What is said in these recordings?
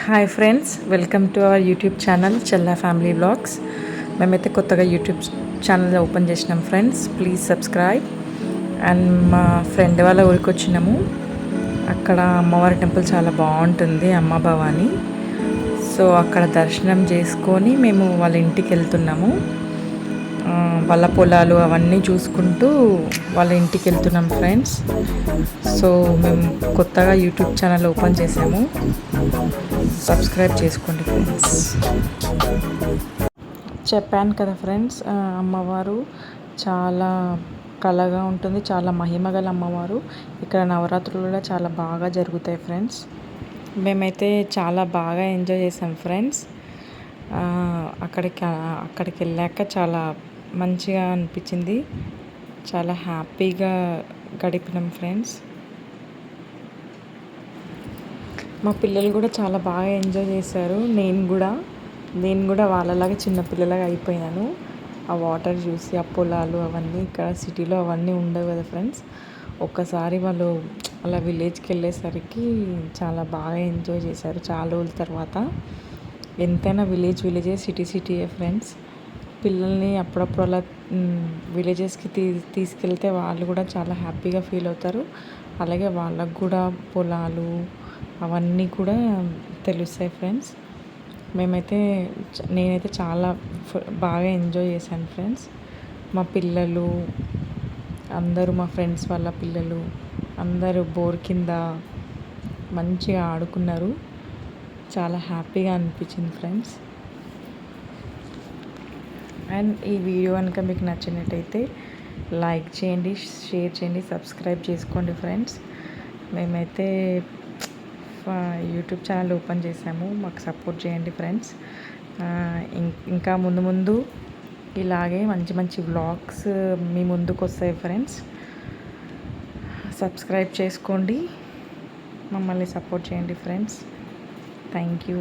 Hi friends, welcome to our YouTube channel Chella family vlogs. మేమైతే కొత్తగా YouTube channel open చేసినాం friends. Please subscribe. And మా friend వాళ్ళ ఊరికి వచ్చినాము. అక్కడ అమ్మవారి టెంపుల్ చాలా బాగుంటుంది, అమ్మ భవాని. సో అక్కడ దర్శనం చేసుకొని మేము వాళ్ళ ఇంటికి వెళ్తున్నాము. వాళ్ళ పొలాలు అవన్నీ చూసుకుంటూ వాళ్ళ ఇంటికి వెళ్తున్నాం ఫ్రెండ్స్. సో మేము కొత్తగా యూట్యూబ్ ఛానల్ ఓపెన్ చేసాము. సబ్స్క్రైబ్ చేసుకోండి ఫ్రెండ్స్. చెప్పాను కదా ఫ్రెండ్స్, అమ్మవారు చాలా కళగా ఉంటుంది, చాలా మహిమగల అమ్మవారు. ఇక్కడ నవరాత్రులు కూడా చాలా బాగా జరుగుతాయి ఫ్రెండ్స్. మేమైతే చాలా బాగా ఎంజాయ్ చేసాం ఫ్రెండ్స్. అక్కడికి వెళ్ళాక చాలా మంచిగా అనిపించింది, చాలా హ్యాపీగా గడిపినాం ఫ్రెండ్స్. మా పిల్లలు కూడా చాలా బాగా ఎంజాయ్ చేశారు. నేను కూడా వాళ్ళలాగా చిన్నపిల్లలాగా అయిపోయినాను. ఆ వాటర్ చూసి, ఆ పొలాలు అవన్నీ ఇక్కడ సిటీలో అవన్నీ ఉండవు కదా ఫ్రెండ్స్. ఒక్కసారి వాళ్ళు అలా విలేజ్కి వెళ్ళేసరికి చాలా బాగా ఎంజాయ్ చేశారు చాలా రోజుల తర్వాత. ఎంతైనా విలేజే, సిటీయే ఫ్రెండ్స్. పిల్లల్ని అప్పుడప్పుడు అలా విలేజెస్కి తీసుకెళ్తే వాళ్ళు కూడా చాలా హ్యాపీగా ఫీల్ అవుతారు. అలాగే వాళ్ళకు కూడా పొలాలు అవన్నీ కూడా తెలుస్తాయి ఫ్రెండ్స్. నేనైతే చాలా బాగా ఎంజాయ్ చేశాను ఫ్రెండ్స్. మా పిల్లలు అందరూ, మా ఫ్రెండ్స్ వాళ్ళ పిల్లలు అందరూ బోర్ కింద మంచిగా ఆడుకున్నారు. చాలా హ్యాపీగా అనిపించింది ఫ్రెండ్స్. అండ్ ఈ వీడియో కనుక మీకు నచ్చినట్టయితే లైక్ చేయండి, షేర్ చేయండి, సబ్స్క్రైబ్ చేసుకోండి ఫ్రెండ్స్. మేమైతే యూట్యూబ్ ఛానల్ ఓపెన్ చేసాము, మాకు సపోర్ట్ చేయండి ఫ్రెండ్స్. ఇంకా ముందు ఇలాగే మంచి వ్లాగ్స్ మీ ముందుకు వస్తాయి ఫ్రెండ్స్. సబ్స్క్రైబ్ చేసుకోండి, మమ్మల్ని సపోర్ట్ చేయండి friends. Thank you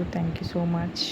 so much.